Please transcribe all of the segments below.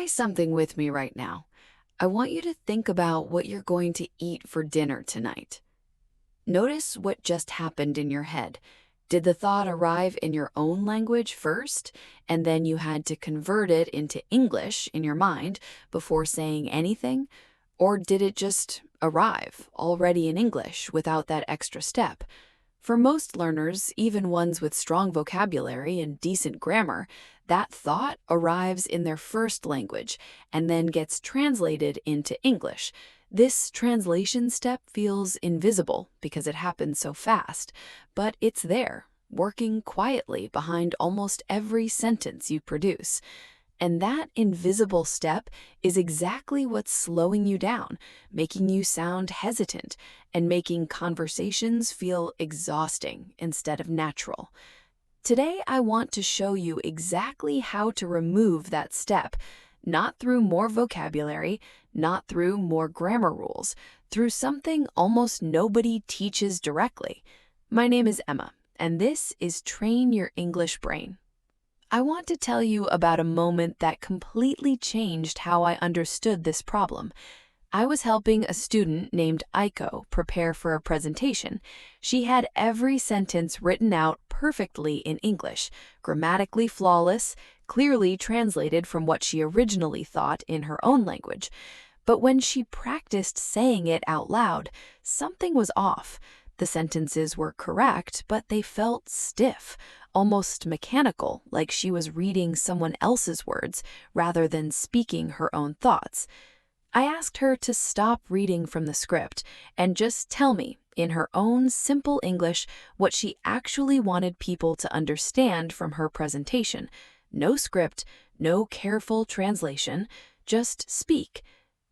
Try something with me right now. I want you to think about what you're going to eat for dinner tonight. Notice what just happened in your head. Did the thought arrive in your own language first, and then you had to convert it into English in your mind before saying anything? Or did it just arrive already in English without that extra step? For most learners, even ones with strong vocabulary and decent grammar, that thought arrives in their first language and then gets translated into English. This translation step feels invisible because it happens so fast, but it's there, working quietly behind almost every sentence you produce. And that invisible step is exactly what's slowing you down, making you sound hesitant, and making conversations feel exhausting instead of natural. Today, I want to show you exactly how to remove that step, not through more vocabulary, not through more grammar rules, through something almost nobody teaches directly. My name is Emma, and this is Train Your English Brain. I want to tell you about a moment that completely changed how I understood this problem. I was helping a student named Aiko prepare for a presentation. She had every sentence written out perfectly in English, grammatically flawless, clearly translated from what she originally thought in her own language. But when she practiced saying it out loud, something was off. The sentences were correct, but they felt stiff, almost mechanical, like she was reading someone else's words rather than speaking her own thoughts. I asked her to stop reading from the script and just tell me, in her own simple English, what she actually wanted people to understand from her presentation. No script, no careful translation, just speak.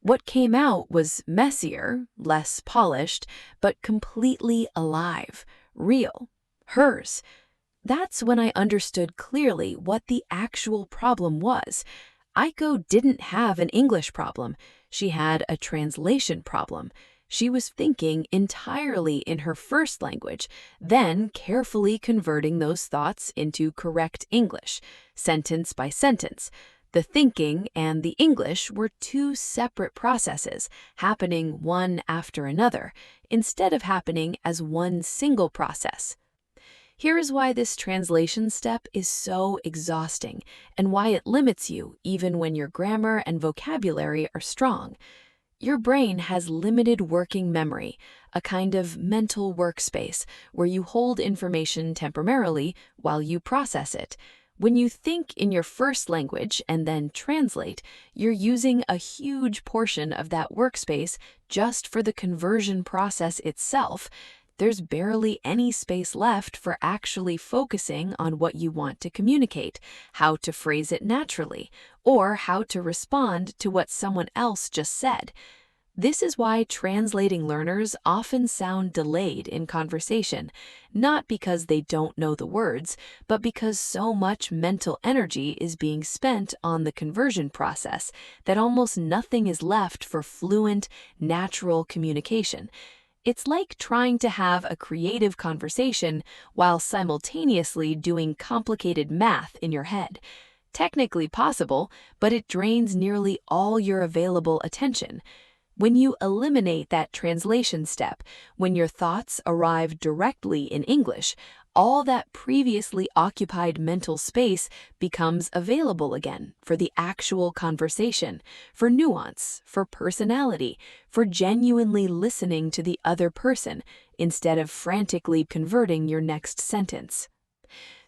What came out was messier, less polished, but completely alive, real, hers. That's when I understood clearly what the actual problem was. Aiko didn't have an English problem. She had a translation problem. She was thinking entirely in her first language, then carefully converting those thoughts into correct English, sentence by sentence. The thinking and the English were two separate processes, happening one after another, instead of happening as one single process. Here is why this translation step is so exhausting and why it limits you even when your grammar and vocabulary are strong. Your brain has limited working memory, a kind of mental workspace where you hold information temporarily while you process it. When you think in your first language and then translate, you're using a huge portion of that workspace just for the conversion process itself. There's barely any space left for actually focusing on what you want to communicate, how to phrase it naturally, or how to respond to what someone else just said. This is why translating learners often sound delayed in conversation, not because they don't know the words, but because so much mental energy is being spent on the conversion process that almost nothing is left for fluent, natural communication. It's like trying to have a creative conversation while simultaneously doing complicated math in your head. Technically possible, but it drains nearly all your available attention. When you eliminate that translation step, when your thoughts arrive directly in English, all that previously occupied mental space becomes available again for the actual conversation, for nuance, for personality, for genuinely listening to the other person instead of frantically converting your next sentence.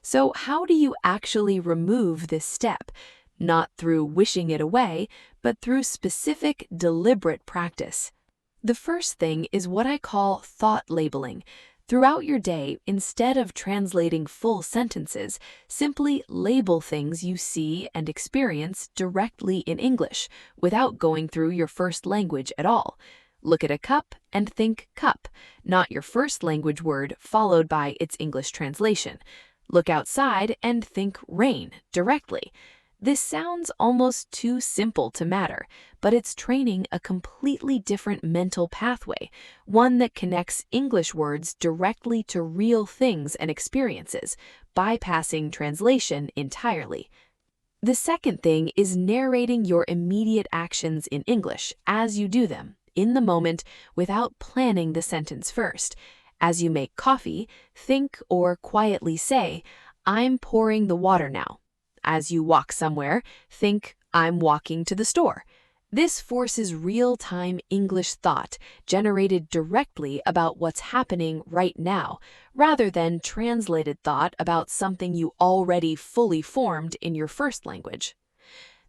So how do you actually remove this step? Not through wishing it away, but through specific, deliberate practice. The first thing is what I call thought labeling. Throughout your day, instead of translating full sentences, simply label things you see and experience directly in English, without going through your first language at all. Look at a cup and think cup, not your first language word followed by its English translation. Look outside and think rain directly. This sounds almost too simple to matter, but it's training a completely different mental pathway, one that connects English words directly to real things and experiences, bypassing translation entirely. The second thing is narrating your immediate actions in English as you do them, in the moment, without planning the sentence first. As you make coffee, think or quietly say, "I'm pouring the water now." As you walk somewhere, think, "I'm walking to the store." This forces real-time English thought generated directly about what's happening right now, rather than translated thought about something you already fully formed in your first language.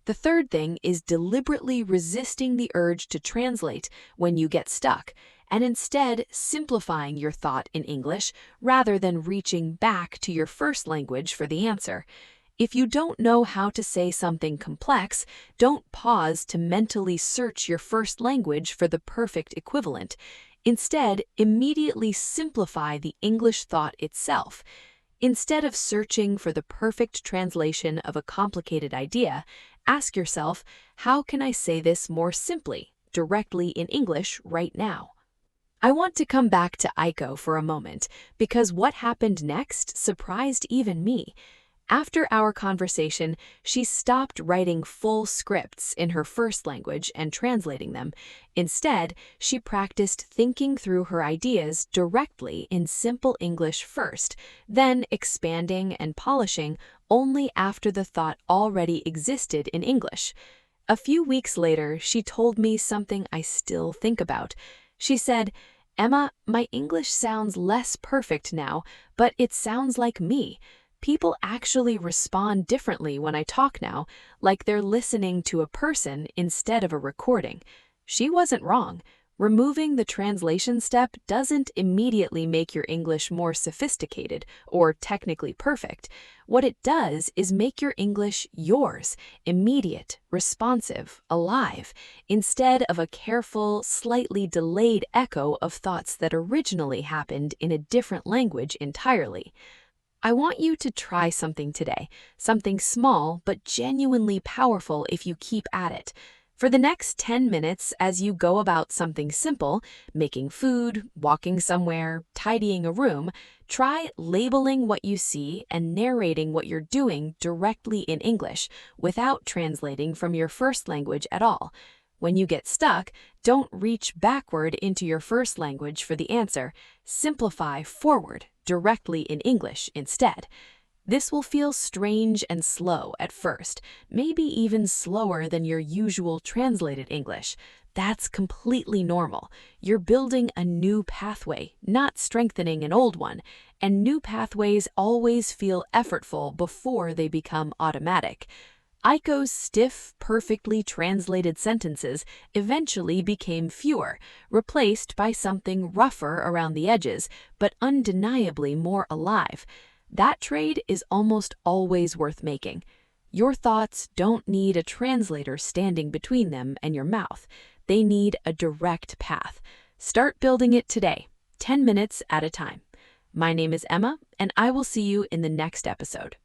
The third thing is deliberately resisting the urge to translate when you get stuck, and instead simplifying your thought in English rather than reaching back to your first language for the answer. If you don't know how to say something complex, don't pause to mentally search your first language for the perfect equivalent. Instead, immediately simplify the English thought itself. Instead of searching for the perfect translation of a complicated idea, ask yourself, how can I say this more simply, directly in English right now? I want to come back to Aiko for a moment because what happened next surprised even me. After our conversation, she stopped writing full scripts in her first language and translating them. Instead, she practiced thinking through her ideas directly in simple English first, then expanding and polishing only after the thought already existed in English. A few weeks later, she told me something I still think about. She said, "Emma, my English sounds less perfect now, but it sounds like me. People actually respond differently when I talk now, like they're listening to a person instead of a recording." She wasn't wrong. Removing the translation step doesn't immediately make your English more sophisticated or technically perfect. What it does is make your English yours, immediate, responsive, alive, instead of a careful, slightly delayed echo of thoughts that originally happened in a different language entirely. I want you to try something today, something small but genuinely powerful if you keep at it. For the next 10 minutes, as you go about something simple, making food, walking somewhere, tidying a room, try labeling what you see and narrating what you're doing directly in English without translating from your first language at all. When you get stuck, don't reach backward into your first language for the answer. Simplify forward directly in English instead. This will feel strange and slow at first, maybe even slower than your usual translated English. That's completely normal. You're building a new pathway, not strengthening an old one, and new pathways always feel effortful before they become automatic. Aiko's stiff, perfectly translated sentences eventually became fewer, replaced by something rougher around the edges, but undeniably more alive. That trade is almost always worth making. Your thoughts don't need a translator standing between them and your mouth. They need a direct path. Start building it today, 10 minutes at a time. My name is Emma, and I will see you in the next episode.